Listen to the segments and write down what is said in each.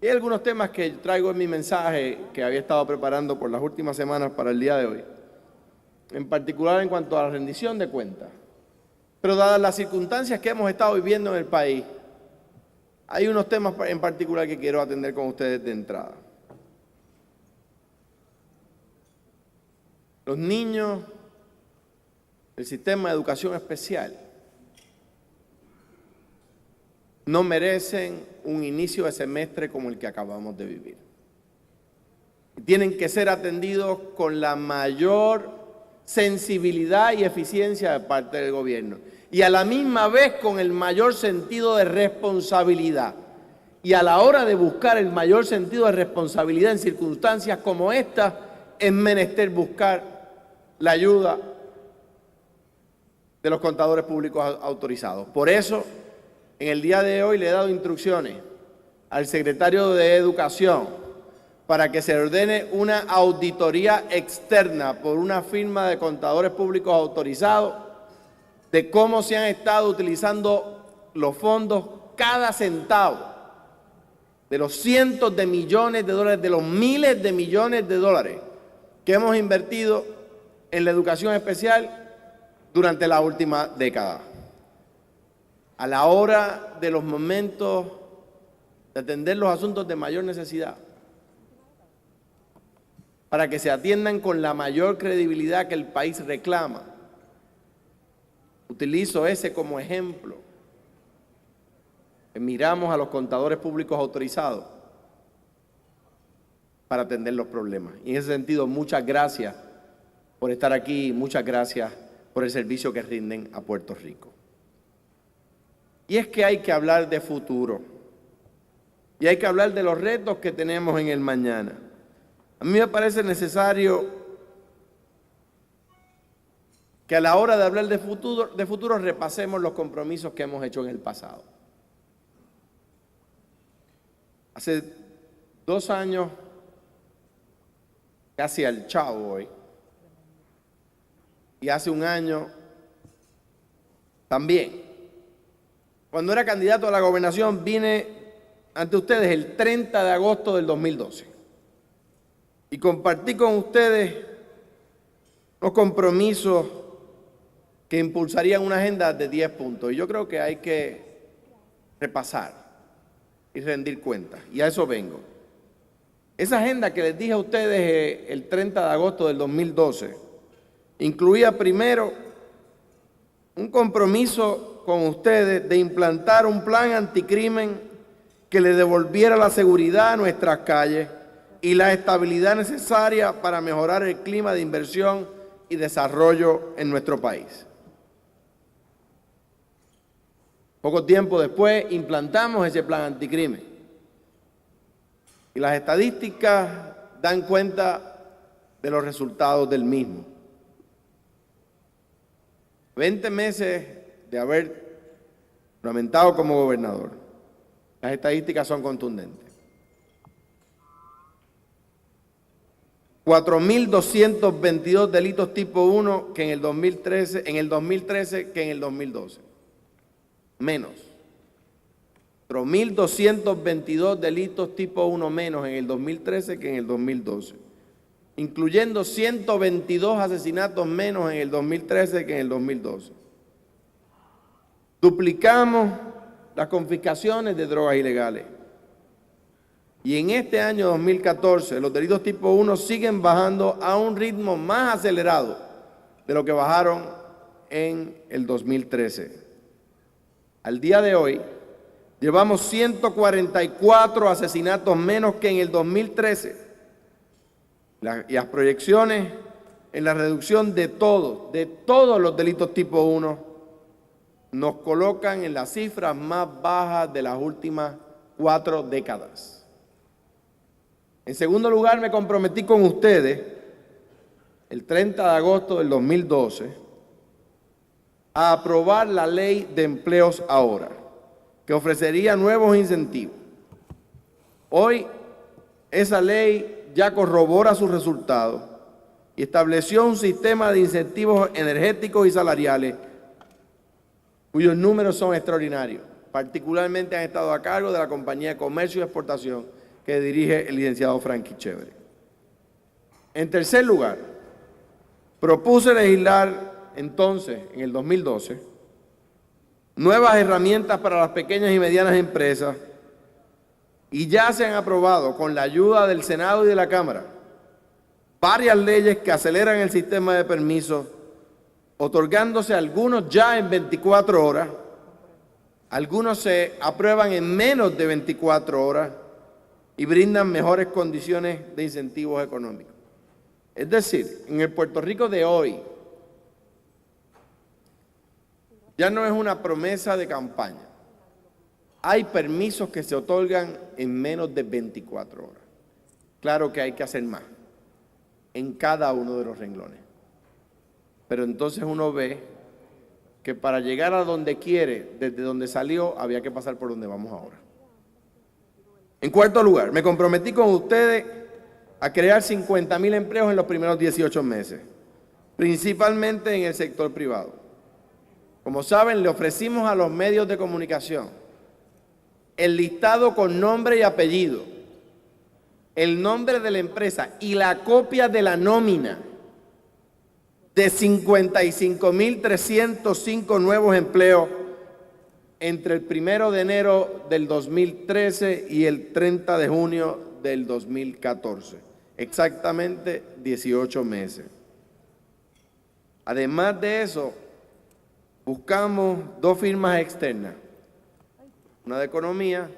Y hay algunos temas que traigo en mi mensaje que había estado preparando por las últimas semanas para el día de hoy, en particular en cuanto a la rendición de cuentas. Pero dadas las circunstancias que hemos estado viviendo en el país, hay unos temas en particular que quiero atender con ustedes de entrada. Los niños del sistema de educación especial no merecen un inicio de semestre como el que acabamos de vivir. Tienen que ser atendidos con la mayor sensibilidad y eficiencia de parte del gobierno y a la misma vez con el mayor sentido de responsabilidad. Y a la hora de buscar el mayor sentido de responsabilidad en circunstancias como esta, es menester buscar la ayuda de los contadores públicos autorizados. Por eso, en el día de hoy le he dado instrucciones al secretario de Educación para que se ordene una auditoría externa por una firma de contadores públicos autorizados de cómo se han estado utilizando los fondos, cada centavo de los cientos de millones de dólares, de los miles de millones de dólares que hemos invertido en la educación especial durante la última década. A la hora de los momentos de atender los asuntos de mayor necesidad, para que se atiendan con la mayor credibilidad que el país reclama. Utilizo ese como ejemplo. Miramos a los contadores públicos autorizados para atender los problemas. Y en ese sentido, muchas gracias por estar aquí, muchas gracias por el servicio que rinden a Puerto Rico. Y es que hay que hablar de futuro. Y hay que hablar de los retos que tenemos en el mañana. A mí me parece necesario que a la hora de hablar de futuro repasemos los compromisos que hemos hecho en el pasado. Hace 2 años, casi al chavo hoy, y hace 1 año también. Cuando era candidato a la gobernación vine ante ustedes el 30 de agosto del 2012 y compartí con ustedes unos compromisos que impulsarían una agenda de 10 puntos. Y yo creo que hay que repasar y rendir cuentas, y a eso vengo. Esa agenda que les dije a ustedes el 30 de agosto del 2012 incluía primero un compromiso con ustedes de implantar un plan anticrimen que le devolviera la seguridad a nuestras calles y la estabilidad necesaria para mejorar el clima de inversión y desarrollo en nuestro país. Poco tiempo después implantamos ese plan anticrimen y las estadísticas dan cuenta de los resultados del mismo. 20 meses de haber juramentado como gobernador, las estadísticas son contundentes. 4.222 delitos tipo 1 que en el 2013 que en el 2012. Menos. 4.222 delitos tipo 1 menos en el 2013 que en el 2012. Incluyendo 122 asesinatos menos en el 2013 que en el 2012. Duplicamos las confiscaciones de drogas ilegales. Y en este año 2014, los delitos tipo 1 siguen bajando a un ritmo más acelerado de lo que bajaron en el 2013. Al día de hoy, llevamos 144 asesinatos menos que en el 2013. Y las proyecciones en la reducción de todos los delitos tipo 1, nos colocan en las cifras más bajas de las últimas 4 décadas. En segundo lugar, me comprometí con ustedes el 30 de agosto del 2012 a aprobar la Ley de Empleos Ahora, que ofrecería nuevos incentivos. Hoy, esa ley ya corrobora sus resultados y estableció un sistema de incentivos energéticos y salariales cuyos números son extraordinarios. Particularmente han estado a cargo de la Compañía de Comercio y Exportación, que dirige el licenciado Frankie Chévere. En tercer lugar, propuse legislar entonces, en el 2012, nuevas herramientas para las pequeñas y medianas empresas, y ya se han aprobado con la ayuda del Senado y de la Cámara varias leyes que aceleran el sistema de permisos, otorgándose algunos ya en 24 horas, algunos se aprueban en menos de 24 horas y brindan mejores condiciones de incentivos económicos. Es decir, en el Puerto Rico de hoy, ya no es una promesa de campaña. Hay permisos que se otorgan en menos de 24 horas. Claro que hay que hacer más en cada uno de los renglones. Pero entonces uno ve que para llegar a donde quiere, desde donde salió, había que pasar por donde vamos ahora. En cuarto lugar, me comprometí con ustedes a crear 50,000 empleos en los primeros 18 meses, principalmente en el sector privado. Como saben, le ofrecimos a los medios de comunicación el listado con nombre y apellido, el nombre de la empresa y la copia de la nómina de 55,305 nuevos empleos entre el 1 de enero del 2013 y el 30 de junio del 2014. Exactamente 18 meses. Además de eso, buscamos 2 firmas externas, una de economía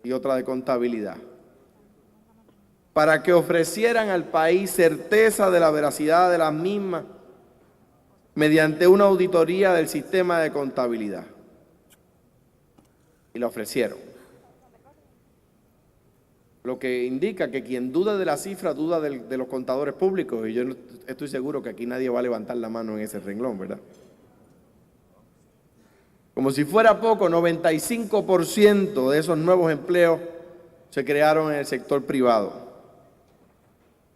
y otra de contabilidad, para que ofrecieran al país certeza de la veracidad de las mismas mediante una auditoría del sistema de contabilidad. Y la ofrecieron. Lo que indica que quien duda de la cifra, duda de los contadores públicos, y yo estoy seguro que aquí nadie va a levantar la mano en ese renglón, ¿verdad? Como si fuera poco, 95% de esos nuevos empleos se crearon en el sector privado.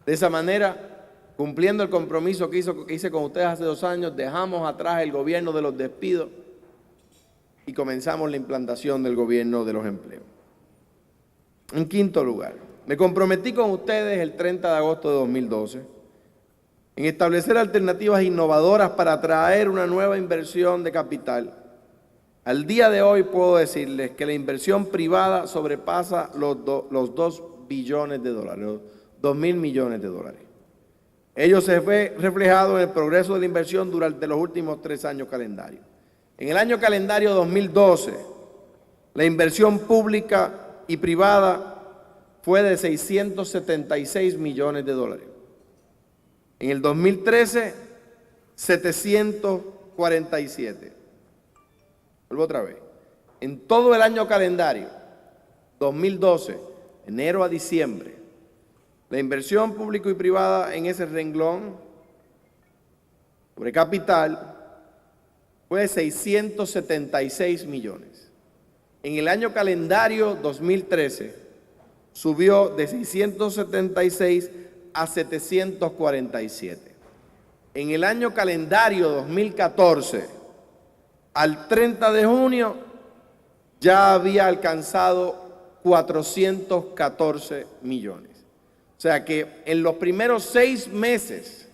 De esa manera, cumpliendo el compromiso que hice con ustedes hace 2 años, dejamos atrás el gobierno de los despidos y comenzamos la implantación del gobierno de los empleos. En quinto lugar, me comprometí con ustedes el 30 de agosto de 2012 en establecer alternativas innovadoras para atraer una nueva inversión de capital. Al día de hoy puedo decirles que la inversión privada sobrepasa los 2 billones de dólares, los 2.000 millones de dólares. Ello se ve reflejado en el progreso de la inversión durante los últimos 3 años calendarios. En el año calendario 2012, la inversión pública y privada fue de 676 millones de dólares. En el 2013, 747. Vuelvo otra vez. En todo el año calendario 2012, enero a diciembre, la inversión pública y privada en ese renglón sobre capital fue de 676 millones. En el año calendario 2013 subió de 676 a 747. En el año calendario 2014, al 30 de junio, ya había alcanzado 414 millones. O sea que en los primeros 6 meses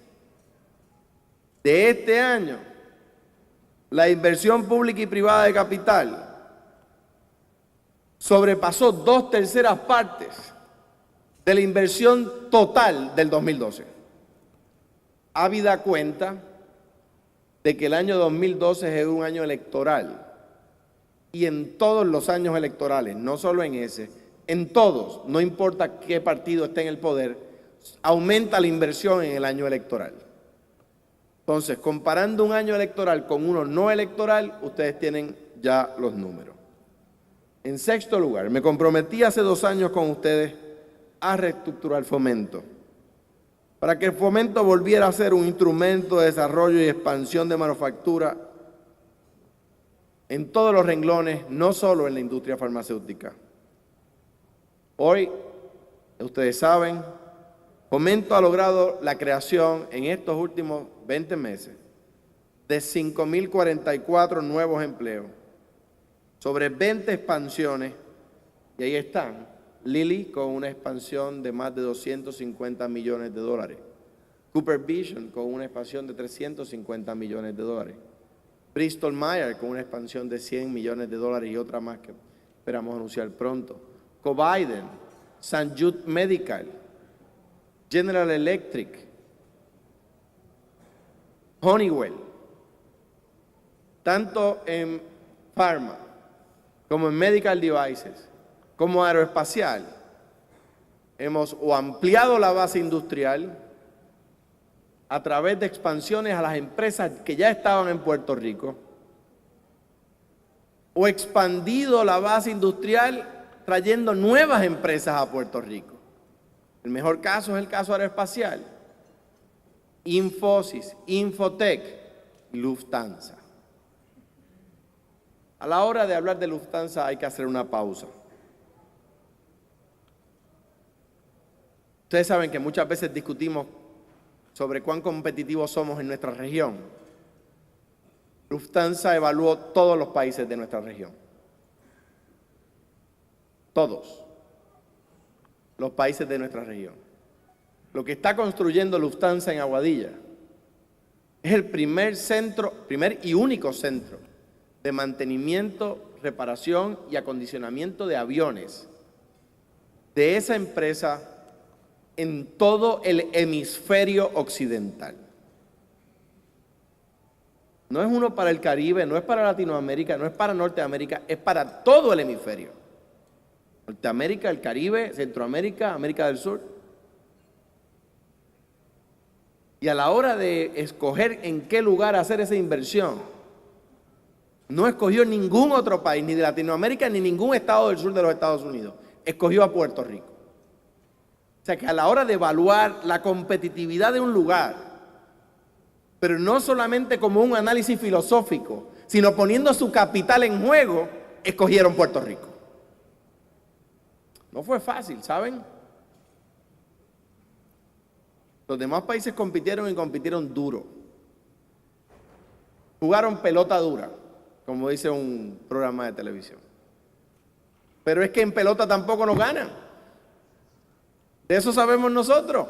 de este año, la inversión pública y privada de capital sobrepasó 2/3 partes de la inversión total del 2012. Habida cuenta de que el año 2012 es un año electoral, y en todos los años electorales, no solo en ese, en todos, no importa qué partido esté en el poder, aumenta la inversión en el año electoral. Entonces, comparando un año electoral con uno no electoral, ustedes tienen ya los números. En sexto lugar, me comprometí hace 2 años con ustedes a reestructurar Fomento, para que el Fomento volviera a ser un instrumento de desarrollo y expansión de manufactura en todos los renglones, no solo en la industria farmacéutica. Hoy, ustedes saben, Fomento ha logrado la creación en estos últimos 20 meses de 5,044 nuevos empleos, sobre 20 expansiones, y ahí están, Lilly con una expansión de más de 250 millones de dólares. Cooper Vision con una expansión de 350 millones de dólares. Bristol Myers con una expansión de 100 millones de dólares y otra más que esperamos anunciar pronto. Cobiden, St. Jude Medical, General Electric, Honeywell, tanto en pharma como en medical devices, como aeroespacial, hemos o ampliado la base industrial a través de expansiones a las empresas que ya estaban en Puerto Rico, o expandido la base industrial trayendo nuevas empresas a Puerto Rico. El mejor caso es el caso aeroespacial. Infosys, Infotech, Lufthansa. A la hora de hablar de Lufthansa hay que hacer una pausa. Ustedes saben que muchas veces discutimos sobre cuán competitivos somos en nuestra región. Lufthansa evaluó todos los países de nuestra región. Todos los países de nuestra región. Lo que está construyendo Lufthansa en Aguadilla es el primer y único centro de mantenimiento, reparación y acondicionamiento de aviones de esa empresa en todo el hemisferio occidental. No es uno para el Caribe, no es para Latinoamérica, no es para Norteamérica, es para todo el hemisferio. Norteamérica, el Caribe, Centroamérica, América del Sur. Y a la hora de escoger en qué lugar hacer esa inversión, no escogió ningún otro país, ni de Latinoamérica, ni ningún estado del sur de los Estados Unidos. Escogió a Puerto Rico. O sea que a la hora de evaluar la competitividad de un lugar, pero no solamente como un análisis filosófico, sino poniendo su capital en juego, escogieron Puerto Rico. No fue fácil, ¿saben? Los demás países compitieron y compitieron duro. Jugaron pelota dura, como dice un programa de televisión. Pero es que en pelota tampoco nos ganan. De eso sabemos nosotros.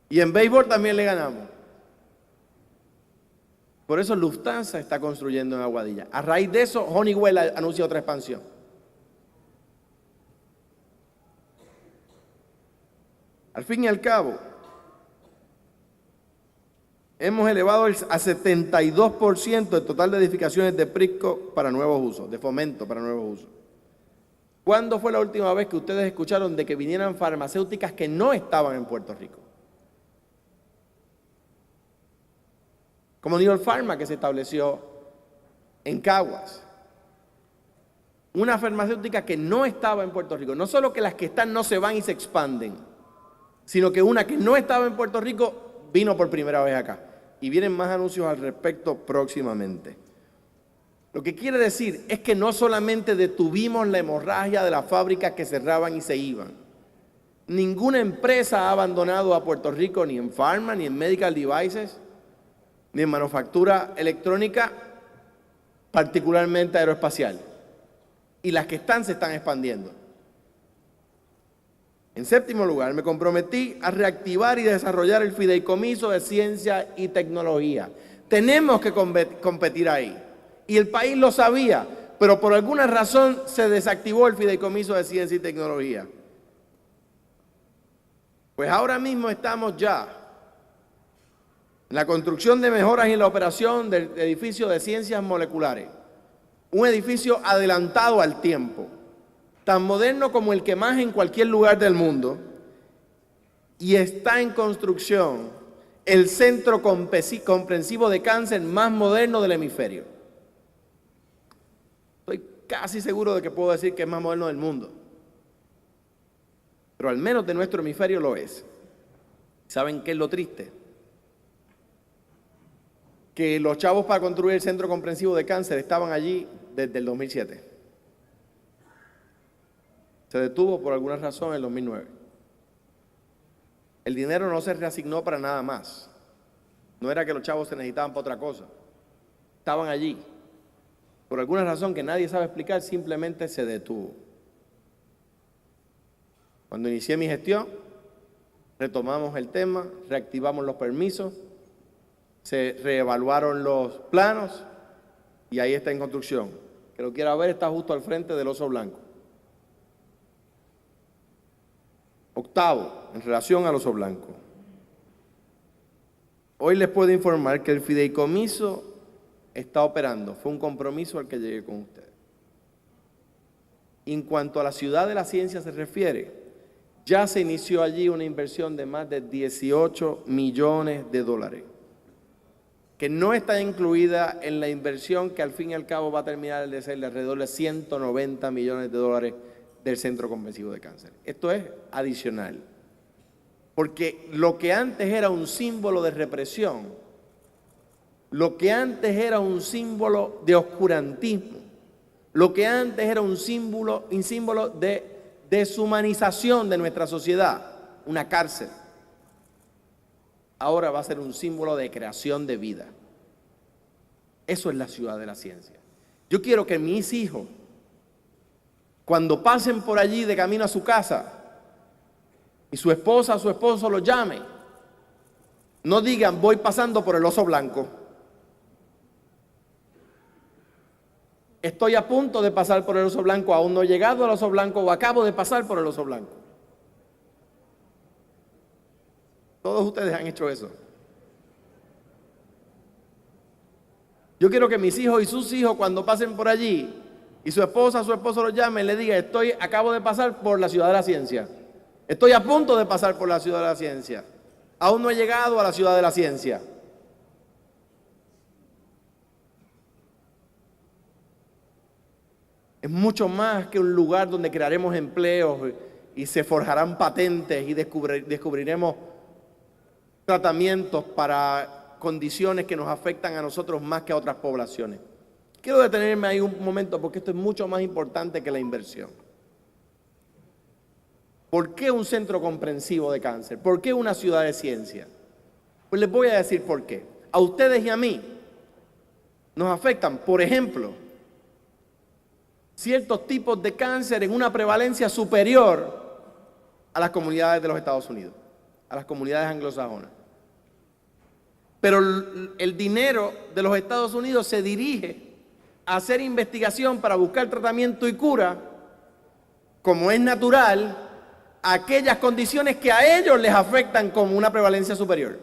Y en béisbol también le ganamos. Por eso Lufthansa está construyendo en Aguadilla. A raíz de eso, Honeywell anuncia otra expansión. Al fin y al cabo, hemos elevado a 72% el total de edificaciones de Prisco para nuevos usos, de fomento para nuevos usos. ¿Cuándo fue la última vez que ustedes escucharon de que vinieran farmacéuticas que no estaban en Puerto Rico? Como New York Pharma, que se estableció en Caguas. Una farmacéutica que no estaba en Puerto Rico. No solo que las que están no se van y se expanden, sino que una que no estaba en Puerto Rico vino por primera vez acá. Y vienen más anuncios al respecto próximamente. Lo que quiere decir es que no solamente detuvimos la hemorragia de las fábricas que cerraban y se iban. Ninguna empresa ha abandonado a Puerto Rico, ni en pharma, ni en medical devices, ni en manufactura electrónica, particularmente aeroespacial. Y las que están se están expandiendo. En séptimo lugar, me comprometí a reactivar y desarrollar el fideicomiso de ciencia y tecnología. Tenemos que competir ahí. Y el país lo sabía, pero por alguna razón se desactivó el fideicomiso de ciencia y tecnología. Pues ahora mismo estamos ya en la construcción de mejoras y en la operación del edificio de ciencias moleculares. Un edificio adelantado al tiempo, tan moderno como el que más en cualquier lugar del mundo, y está en construcción el centro comprensivo de cáncer más moderno del hemisferio. Estoy casi seguro de que puedo decir que es más moderno del mundo, pero al menos de nuestro hemisferio lo es. ¿Saben qué es lo triste? Que los chavos para construir el centro comprensivo de cáncer estaban allí desde el 2007. Se detuvo por alguna razón en el 2009. El dinero no se reasignó para nada más. No era que los chavos se necesitaban para otra cosa. Estaban allí. Por alguna razón que nadie sabe explicar, simplemente se detuvo. Cuando inicié mi gestión, retomamos el tema, reactivamos los permisos, se reevaluaron los planos y ahí está en construcción. Que lo quiera ver, está justo al frente del Oso Blanco. Octavo, en relación al Oso Blanco. Hoy les puedo informar que el fideicomiso está operando. Fue un compromiso al que llegué con ustedes. En cuanto a la Ciudad de la Ciencia se refiere, ya se inició allí una inversión de más de 18 millones de dólares, que no está incluida en la inversión que al fin y al cabo va a terminar de ser de alrededor de 190 millones de dólares del Centro Comprensivo de Cáncer. Esto es adicional, porque lo que antes era un símbolo de represión, lo que antes era un símbolo de oscurantismo, lo que antes era un símbolo de deshumanización de nuestra sociedad, una cárcel, ahora va a ser un símbolo de creación de vida. Eso es la Ciudad de la Ciencia. Yo quiero que mis hijos, cuando pasen por allí de camino a su casa y su esposa o su esposo los llame, no digan voy pasando por el Oso Blanco. Estoy a punto de pasar por el Oso Blanco, aún no he llegado al Oso Blanco o acabo de pasar por el Oso Blanco. Todos ustedes han hecho eso. Yo quiero que mis hijos y sus hijos cuando pasen por allí y su esposa o su esposo los llame, le diga acabo de pasar por la Ciudad de la Ciencia. Estoy a punto de pasar por la Ciudad de la Ciencia. Aún no he llegado a la Ciudad de la Ciencia. Es mucho más que un lugar donde crearemos empleos y se forjarán patentes y descubriremos tratamientos para condiciones que nos afectan a nosotros más que a otras poblaciones. Quiero detenerme ahí un momento porque esto es mucho más importante que la inversión. ¿Por qué un centro comprensivo de cáncer? ¿Por qué una ciudad de ciencia? Pues les voy a decir por qué. A ustedes y a mí nos afectan, por ejemplo, ciertos tipos de cáncer en una prevalencia superior a las comunidades de los Estados Unidos, a las comunidades anglosajonas. Pero el dinero de los Estados Unidos se dirige a hacer investigación para buscar tratamiento y cura, como es natural, a aquellas condiciones que a ellos les afectan como una prevalencia superior.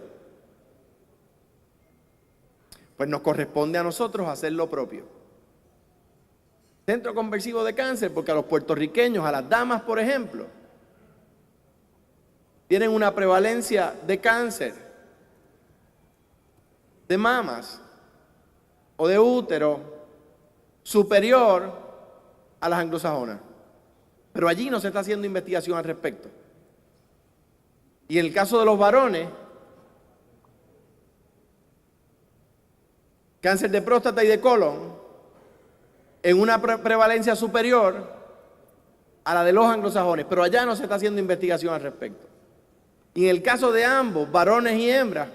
Pues nos corresponde a nosotros hacer lo propio. Centro Comprensivo de Cáncer, porque a los puertorriqueños, a las damas, por ejemplo, tienen una prevalencia de cáncer de mamas o de útero superior a las anglosajonas. Pero allí no se está haciendo investigación al respecto. Y en el caso de los varones, cáncer de próstata y de colon, en una prevalencia superior a la de los anglosajones, pero allá no se está haciendo investigación al respecto. Y en el caso de ambos, varones y hembras,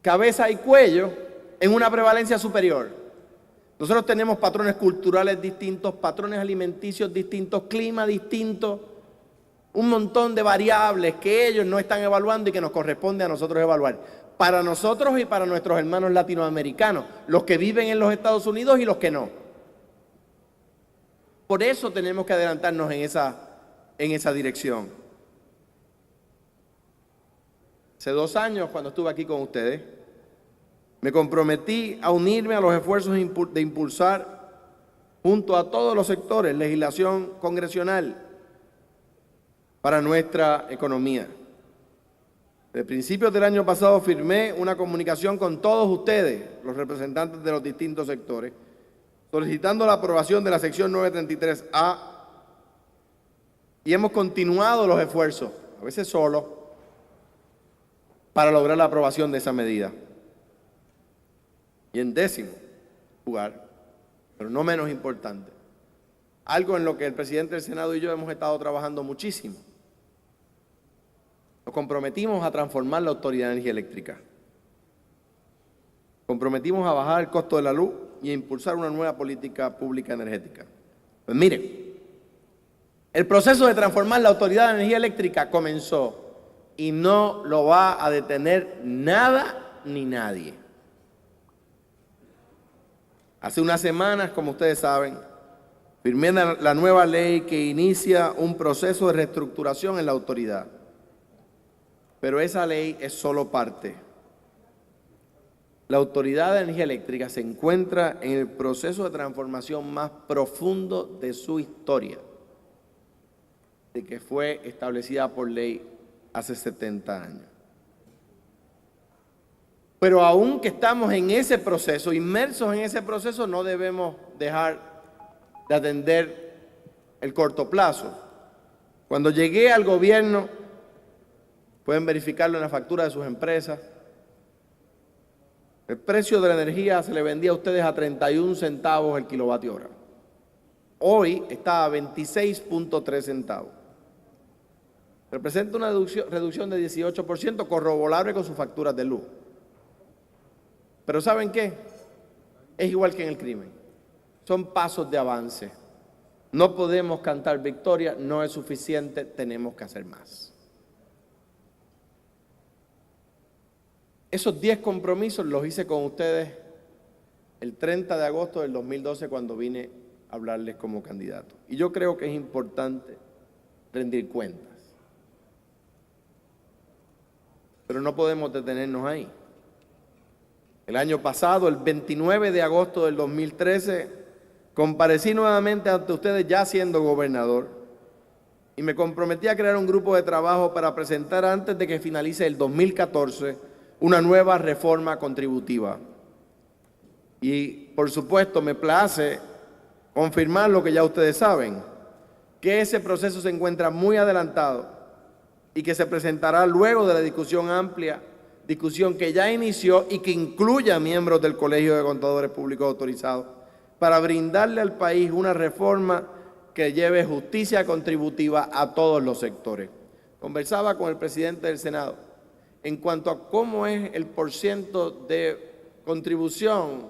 cabeza y cuello, en una prevalencia superior. Nosotros tenemos patrones culturales distintos, patrones alimenticios distintos, clima distinto, un montón de variables que ellos no están evaluando y que nos corresponde a nosotros evaluar. Para nosotros y para nuestros hermanos latinoamericanos, los que viven en los Estados Unidos y los que no. Por eso tenemos que adelantarnos en esa dirección. Hace 2 años, cuando estuve aquí con ustedes, me comprometí a unirme a los esfuerzos de impulsar, junto a todos los sectores, legislación congresional para nuestra economía. Desde principios del año pasado firmé una comunicación con todos ustedes, los representantes de los distintos sectores, solicitando la aprobación de la sección 933A y hemos continuado los esfuerzos, a veces solos, para lograr la aprobación de esa medida. Y en 10º lugar, pero no menos importante, algo en lo que el presidente del Senado y yo hemos estado trabajando muchísimo. Nos comprometimos a transformar la Autoridad de Energía Eléctrica. Comprometimos a bajar el costo de la luz y a impulsar una nueva política pública energética. Pues miren, el proceso de transformar la Autoridad de Energía Eléctrica comenzó y no lo va a detener nada ni nadie. Hace unas semanas, como ustedes saben, firmé la nueva ley que inicia un proceso de reestructuración en la autoridad. Pero esa ley es solo parte. La Autoridad de Energía Eléctrica se encuentra en el proceso de transformación más profundo de su historia, de que fue establecida por ley hace 70 años. Pero aun que estamos en ese proceso, inmersos en ese proceso, no debemos dejar de atender el corto plazo. Cuando llegué al gobierno, pueden verificarlo en la factura de sus empresas, el precio de la energía se le vendía a ustedes a 31 centavos el kilovatio hora. Hoy está a 26.3 centavos. Representa una reducción de 18%, corroborable con sus facturas de luz. Pero ¿saben qué? Es igual que en el crimen. Son pasos de avance. No podemos cantar victoria, no es suficiente, tenemos que hacer más. Esos 10 compromisos los hice con ustedes el 30 de agosto del 2012 cuando vine a hablarles como candidato. Y yo creo que es importante rendir cuentas. Pero no podemos detenernos ahí. El año pasado, el 29 de agosto del 2013, comparecí nuevamente ante ustedes ya siendo gobernador y me comprometí a crear un grupo de trabajo para presentar antes de que finalice el 2014 una nueva reforma contributiva. Y por supuesto me place confirmar lo que ya ustedes saben, que ese proceso se encuentra muy adelantado y que se presentará luego de la discusión amplia, discusión que ya inició y que incluye a miembros del Colegio de Contadores Públicos Autorizados, para brindarle al país una reforma que lleve justicia contributiva a todos los sectores. Conversaba con el presidente del Senado en cuanto a cómo es el porciento de contribución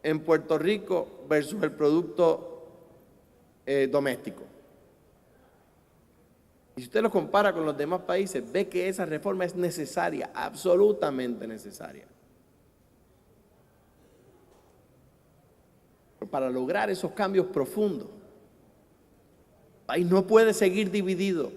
en Puerto Rico versus el producto doméstico. Y si usted lo compara con los demás países, ve que esa reforma es necesaria, absolutamente necesaria. Pero para lograr esos cambios profundos, el país no puede seguir dividido.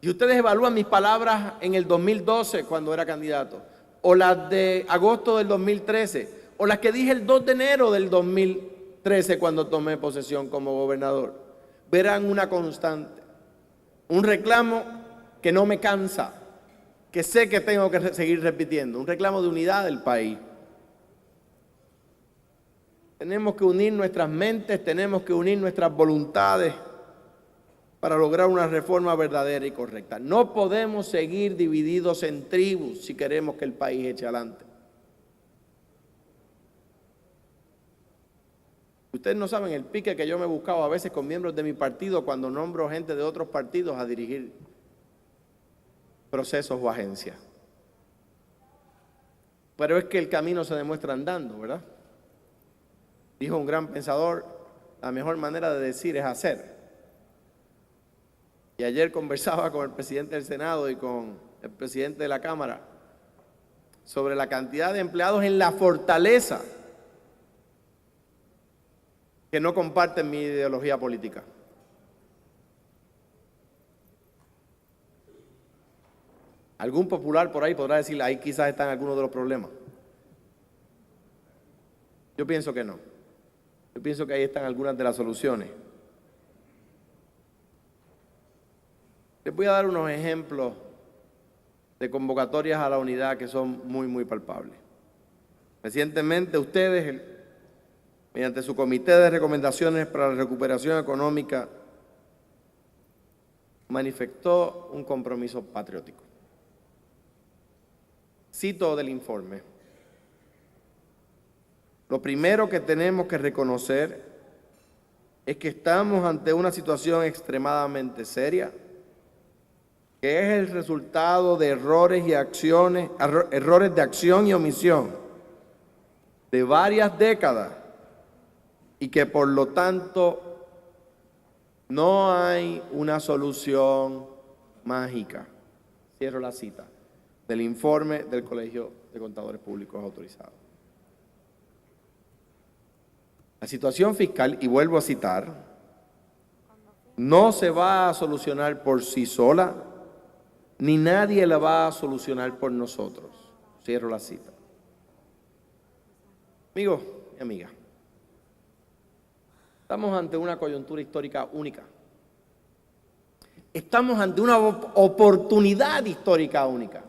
Y ustedes evalúan mis palabras en el 2012 cuando era candidato, o las de agosto del 2013, o las que dije el 2 de enero del 2013 cuando tomé posesión como gobernador, verán una constante. Un reclamo que no me cansa, que sé que tengo que seguir repitiendo, un reclamo de unidad del país. Tenemos que unir nuestras mentes, tenemos que unir nuestras voluntades para lograr una reforma verdadera y correcta. No podemos seguir divididos en tribus si queremos que el país eche adelante. Ustedes no saben el pique que yo me he buscado a veces con miembros de mi partido cuando nombro gente de otros partidos a dirigir procesos o agencias. Pero es que el camino se demuestra andando, ¿verdad? Dijo un gran pensador, la mejor manera de decir es hacer. Y ayer conversaba con el presidente del Senado y con el presidente de la Cámara sobre la cantidad de empleados en la fortaleza que no comparten mi ideología política. Algún popular por ahí podrá decir, ahí quizás están algunos de los problemas. Yo pienso que no. Yo pienso que ahí están algunas de las soluciones. Les voy a dar unos ejemplos de convocatorias a la unidad que son muy palpables. Recientemente ustedes, mediante su comité de recomendaciones para la recuperación económica, manifestó un compromiso patriótico. Cito del informe. Lo primero que tenemos que reconocer es que estamos ante una situación extremadamente seria, que es el resultado de errores de acción y omisión de varias décadas y que por lo tanto no hay una solución mágica. Cierro la cita del informe del Colegio de Contadores Públicos Autorizados. La situación fiscal, y vuelvo a citar, no se va a solucionar por sí sola, ni nadie la va a solucionar por nosotros. Cierro la cita. Amigos y amigas, estamos ante una coyuntura histórica única. Estamos ante una oportunidad histórica única.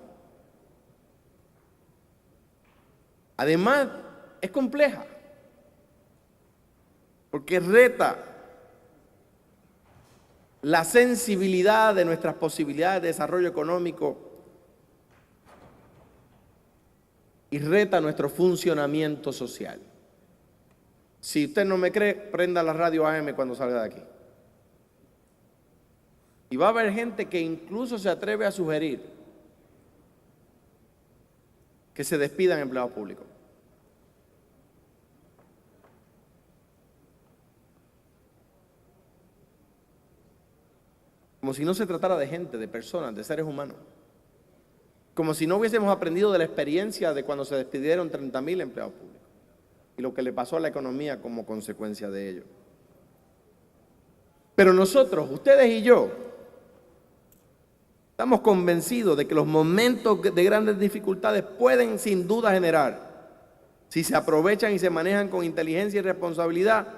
Además, es compleja, porque reta la sensibilidad de nuestras posibilidades de desarrollo económico y reta nuestro funcionamiento social. Si usted no me cree, prenda la radio AM cuando salga de aquí. Y va a haber gente que incluso se atreve a sugerir que se despidan empleados públicos. Como si no se tratara de gente, de personas, de seres humanos. Como si no hubiésemos aprendido de la experiencia de cuando se despidieron 30.000 empleados públicos y lo que le pasó a la economía como consecuencia de ello. Pero nosotros, ustedes y yo, estamos convencidos de que los momentos de grandes dificultades pueden sin duda generar, si se aprovechan y se manejan con inteligencia y responsabilidad,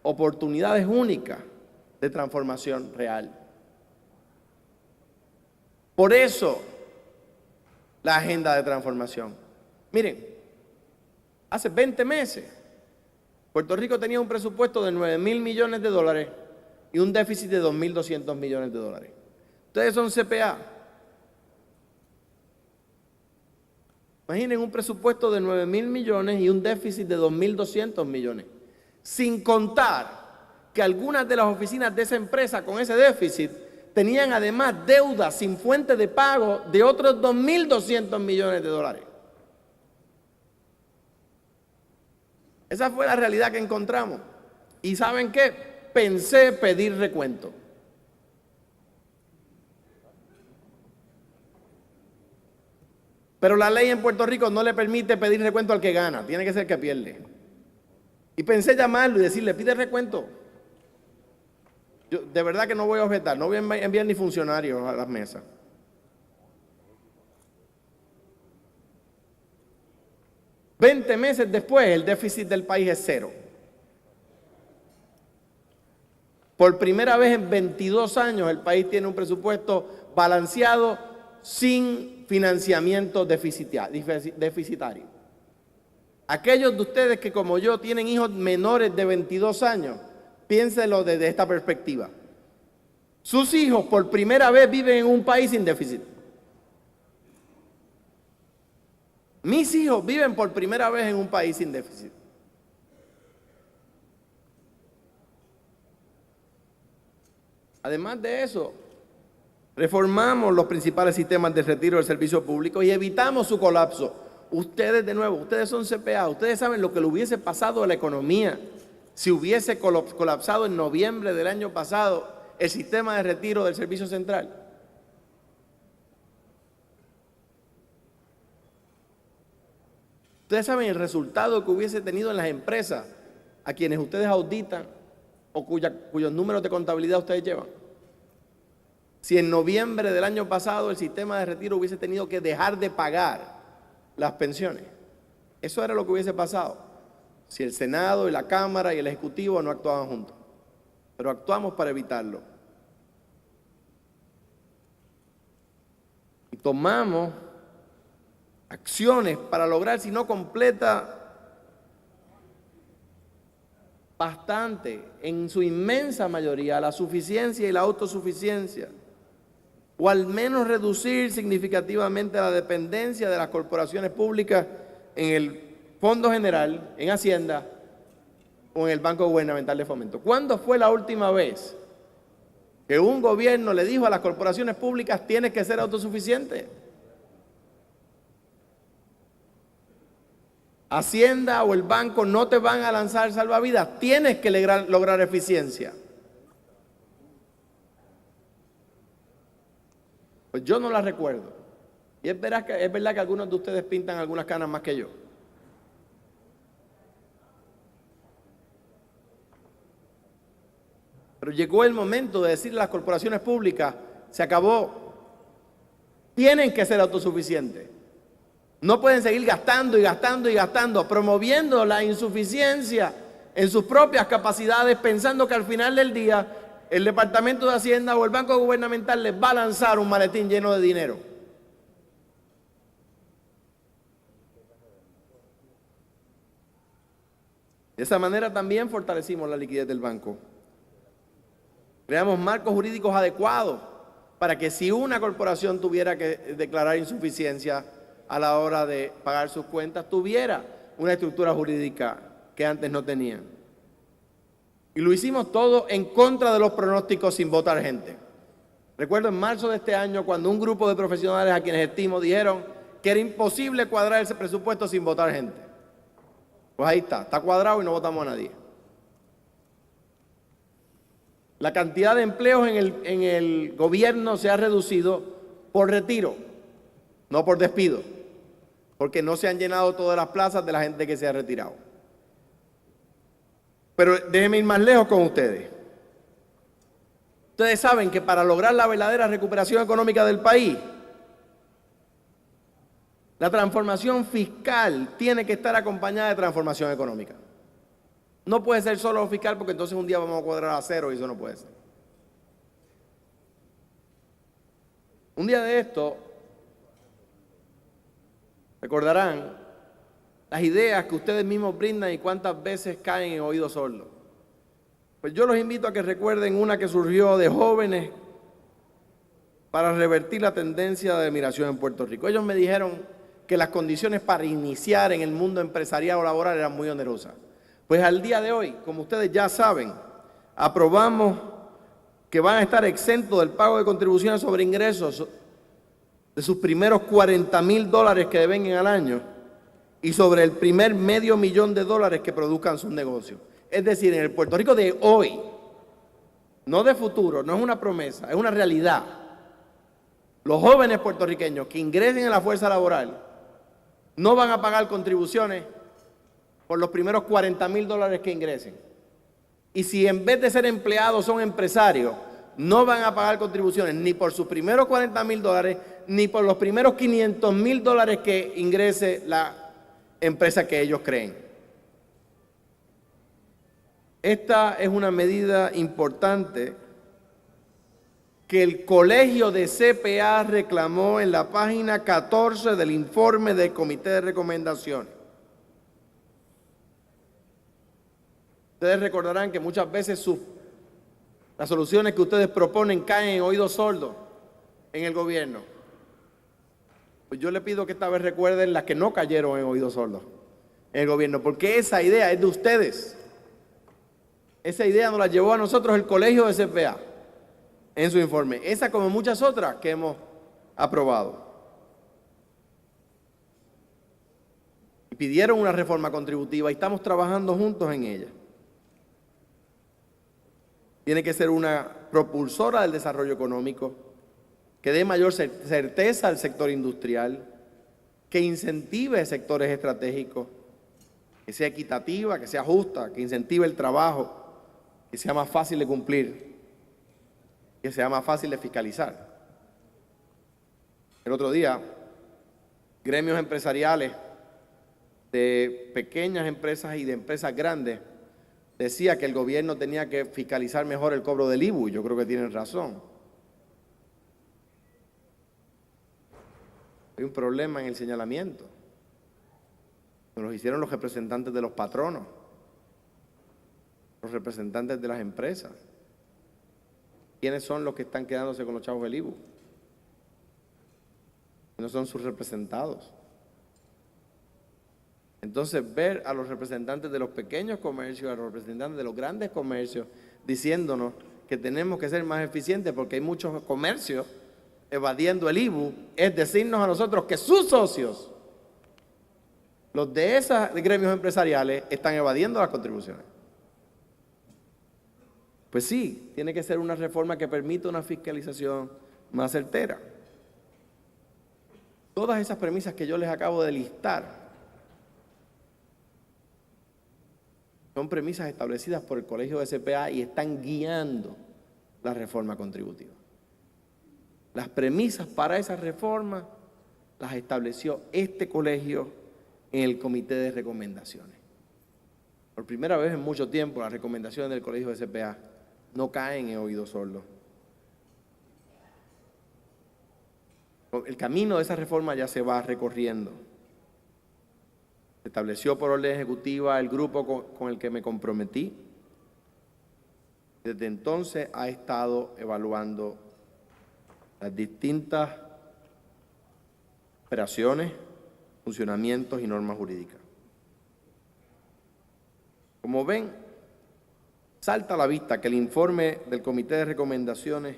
oportunidades únicas de transformación real. Por eso, la agenda de transformación. Miren, hace 20 meses, Puerto Rico tenía un presupuesto de 9.000 millones de dólares y un déficit de 2.200 millones de dólares. Ustedes son CPA. Imaginen un presupuesto de 9.000 millones y un déficit de 2.200 millones. Sin contar que algunas de las oficinas de esa empresa con ese déficit tenían además deudas sin fuente de pago de otros 2.200 millones de dólares. Esa fue la realidad que encontramos. ¿Y saben qué? Pensé pedir recuento. Pero la ley en Puerto Rico no le permite pedir recuento al que gana, tiene que ser el que pierde. Y pensé llamarlo y decirle, pide recuento. Yo de verdad que no voy a objetar, no voy a enviar ni funcionarios a las mesas. $20 meses después, el déficit del país es cero. Por primera vez en 22 años, el país tiene un presupuesto balanceado sin financiamiento deficitario. Aquellos de ustedes que, como yo, tienen hijos menores de 22 años, piénsenlo desde esta perspectiva. Sus hijos por primera vez viven en un país sin déficit. Mis hijos viven por primera vez en un país sin déficit. Además de eso, reformamos los principales sistemas de retiro del servicio público y evitamos su colapso. Ustedes, de nuevo, ustedes son CPA, ustedes saben lo que le hubiese pasado a la economía si hubiese colapsado en noviembre del año pasado el sistema de retiro del Servicio Central. Ustedes saben el resultado que hubiese tenido en las empresas a quienes ustedes auditan o cuyos números de contabilidad ustedes llevan. Si en noviembre del año pasado el sistema de retiro hubiese tenido que dejar de pagar las pensiones. Eso era lo que hubiese pasado si el Senado y la Cámara y el Ejecutivo no actuaban juntos. Pero actuamos para evitarlo. Y tomamos acciones para lograr, si no completa, bastante, en su inmensa mayoría, la suficiencia y la autosuficiencia, o al menos reducir significativamente la dependencia de las corporaciones públicas en el Fondo General, en Hacienda o en el Banco Gubernamental de Fomento. ¿Cuándo fue la última vez que un gobierno le dijo a las corporaciones públicas tienes que ser autosuficiente? Hacienda o el banco no te van a lanzar salvavidas, tienes que lograr eficiencia. Pues yo no la recuerdo. Y es verdad que algunos de ustedes pintan algunas canas más que yo. Pero llegó el momento de decirle a las corporaciones públicas, se acabó. Tienen que ser autosuficientes. No pueden seguir gastando y gastando y gastando, promoviendo la insuficiencia en sus propias capacidades, pensando que al final del día el Departamento de Hacienda o el Banco Gubernamental les va a lanzar un maletín lleno de dinero. De esa manera también fortalecimos la liquidez del banco. Creamos marcos jurídicos adecuados para que si una corporación tuviera que declarar insuficiencia a la hora de pagar sus cuentas, tuviera una estructura jurídica que antes no tenían. Y lo hicimos todo en contra de los pronósticos, sin votar gente. Recuerdo en marzo de este año cuando un grupo de profesionales a quienes estimo dijeron que era imposible cuadrar ese presupuesto sin votar gente. Pues ahí está cuadrado y no votamos a nadie. La cantidad de empleos en el gobierno se ha reducido por retiro, no por despido, porque no se han llenado todas las plazas de la gente que se ha retirado. Pero déjenme ir más lejos con ustedes. Ustedes saben que para lograr la verdadera recuperación económica del país, la transformación fiscal tiene que estar acompañada de transformación económica. No puede ser solo fiscal porque entonces un día vamos a cuadrar a cero y eso no puede ser. Un día de esto, recordarán las ideas que ustedes mismos brindan y cuántas veces caen en oídos sordos. Pues yo los invito a que recuerden una que surgió de jóvenes para revertir la tendencia de migración en Puerto Rico. Ellos me dijeron que las condiciones para iniciar en el mundo empresarial o laboral eran muy onerosas. Pues al día de hoy, como ustedes ya saben, aprobamos que van a estar exentos del pago de contribuciones sobre ingresos de sus primeros $40,000 que devengan al año y sobre el primer $500,000 que produzcan sus negocios. Es decir, en el Puerto Rico de hoy, no de futuro, no es una promesa, es una realidad. Los jóvenes puertorriqueños que ingresen a la fuerza laboral no van a pagar contribuciones por los primeros $40,000 que ingresen. Y si en vez de ser empleados son empresarios, no van a pagar contribuciones ni por sus primeros $40,000 ni por los primeros $500,000 que ingrese la empresa que ellos creen. Esta es una medida importante que el Colegio de CPA reclamó en la página 14 del informe del Comité de Recomendaciones. Ustedes recordarán que muchas veces las soluciones que ustedes proponen caen en oídos sordos en el gobierno. Pues yo le pido que esta vez recuerden las que no cayeron en oídos sordos en el gobierno, porque esa idea es de ustedes. Esa idea nos la llevó a nosotros el Colegio de CPA en su informe. Esa como muchas otras que hemos aprobado. Y pidieron una reforma contributiva y estamos trabajando juntos en ella. Tiene que ser una propulsora del desarrollo económico, que dé mayor certeza al sector industrial, que incentive sectores estratégicos, que sea equitativa, que sea justa, que incentive el trabajo, que sea más fácil de cumplir, que sea más fácil de fiscalizar. El otro día, gremios empresariales de pequeñas empresas y de empresas grandes decía que el gobierno tenía que fiscalizar mejor el cobro del IVU, y yo creo que tienen razón. Hay un problema en el señalamiento. Nos lo hicieron los representantes de los patronos, los representantes de las empresas. ¿Quiénes son los que están quedándose con los chavos del IVU? No son sus representados. Entonces, ver a los representantes de los pequeños comercios, a los representantes de los grandes comercios, diciéndonos que tenemos que ser más eficientes porque hay muchos comercios evadiendo el IVU, es decirnos a nosotros que sus socios, los de esos gremios empresariales están evadiendo las contribuciones. Pues sí, tiene que ser una reforma que permita una fiscalización más certera. Todas esas premisas que yo les acabo de listar son premisas establecidas por el Colegio de CPA y están guiando la reforma contributiva. Las premisas para esa reforma las estableció este colegio en el Comité de Recomendaciones. Por primera vez en mucho tiempo, las recomendaciones del Colegio de CPA no caen en oídos sordos. El camino de esa reforma ya se va recorriendo. Se estableció por orden ejecutiva el grupo con el que me comprometí. Desde entonces ha estado evaluando las distintas operaciones, funcionamientos y normas jurídicas. Como ven, salta a la vista que el informe del Comité de Recomendaciones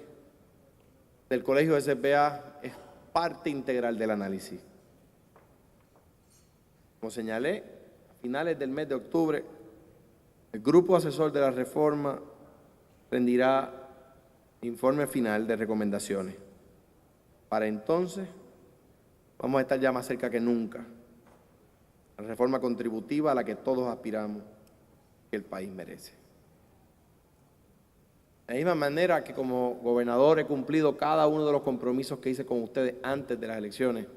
del Colegio de CPA es parte integral del análisis. Como señalé, a finales del mes de octubre, el Grupo Asesor de la Reforma rendirá informe final de recomendaciones. Para entonces, vamos a estar ya más cerca que nunca la reforma contributiva a la que todos aspiramos, que el país merece. De la misma manera que como gobernador he cumplido cada uno de los compromisos que hice con ustedes antes de las elecciones,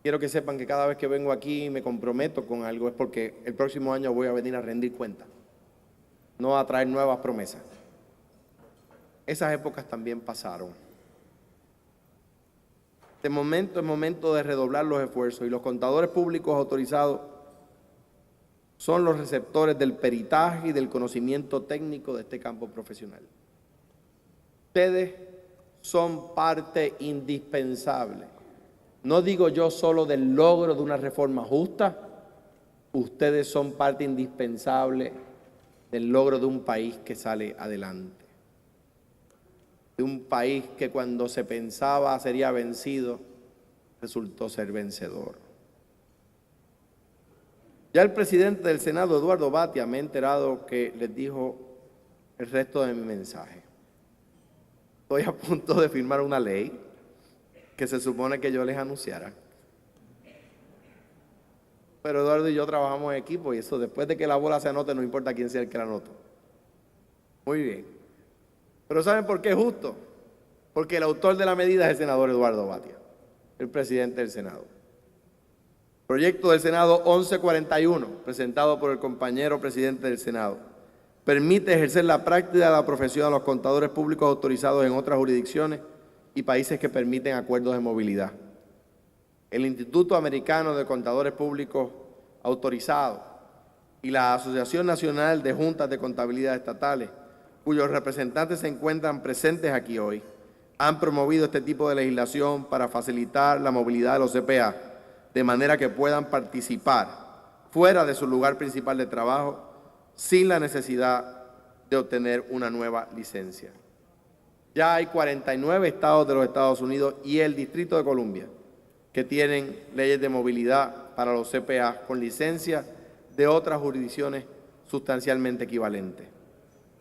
quiero que sepan que cada vez que vengo aquí y me comprometo con algo es porque el próximo año voy a venir a rendir cuentas, no a traer nuevas promesas. Esas épocas también pasaron. Este momento es momento de redoblar los esfuerzos y los contadores públicos autorizados son los receptores del peritaje y del conocimiento técnico de este campo profesional. Ustedes son parte indispensable. No digo yo solo del logro de una reforma justa, ustedes son parte indispensable del logro de un país que sale adelante. De un país que cuando se pensaba sería vencido, resultó ser vencedor. Ya el presidente del Senado, Eduardo Batia, me he enterado que les dijo el resto de mi mensaje. Estoy a punto de firmar una ley que se supone que yo les anunciara. Pero Eduardo y yo trabajamos en equipo y eso después de que la bola se anote no importa quién sea el que la anotó. Muy bien. Pero ¿saben por qué es justo? Porque el autor de la medida es el senador Eduardo Batia, el presidente del Senado. Proyecto del Senado 1141, presentado por el compañero presidente del Senado, permite ejercer la práctica de la profesión a los contadores públicos autorizados en otras jurisdicciones y países que permiten acuerdos de movilidad. El Instituto Americano de Contadores Públicos Autorizados y la Asociación Nacional de Juntas de Contabilidad Estatales, cuyos representantes se encuentran presentes aquí hoy, han promovido este tipo de legislación para facilitar la movilidad de los CPA, de manera que puedan participar fuera de su lugar principal de trabajo sin la necesidad de obtener una nueva licencia. Ya hay 49 estados de los Estados Unidos y el Distrito de Columbia que tienen leyes de movilidad para los CPA con licencia de otras jurisdicciones sustancialmente equivalentes.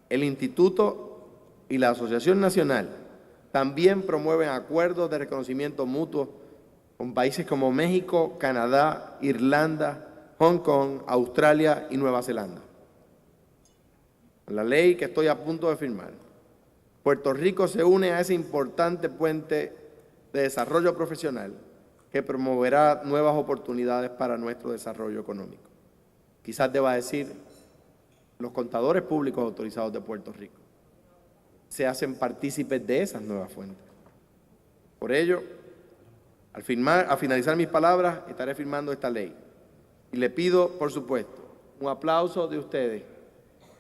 El Instituto y la Asociación Nacional también promueven acuerdos de reconocimiento mutuo con países como México, Canadá, Irlanda, Hong Kong, Australia y Nueva Zelanda. La ley que estoy a punto de firmar, Puerto Rico se une a ese importante puente de desarrollo profesional que promoverá nuevas oportunidades para nuestro desarrollo económico. Quizás deba decir, los contadores públicos autorizados de Puerto Rico se hacen partícipes de esas nuevas fuentes. Por ello, al finalizar mis palabras, estaré firmando esta ley. Y le pido, por supuesto, un aplauso de ustedes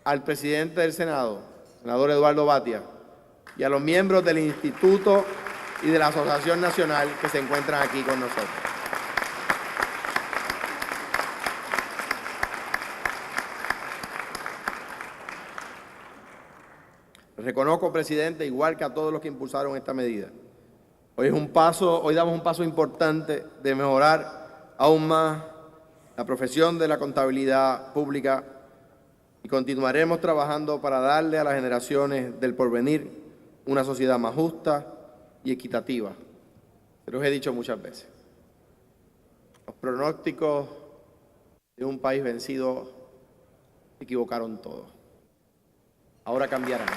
al presidente del Senado, senador Eduardo Batia, y a los miembros del Instituto y de la Asociación Nacional que se encuentran aquí con nosotros. Reconozco, presidente, igual que a todos los que impulsaron esta medida, Hoy damos un paso importante de mejorar aún más la profesión de la contabilidad pública y continuaremos trabajando para darle a las generaciones del porvenir una sociedad más justa y equitativa. Se los he dicho muchas veces. Los pronósticos de un país vencido se equivocaron todos. Ahora cambiarán.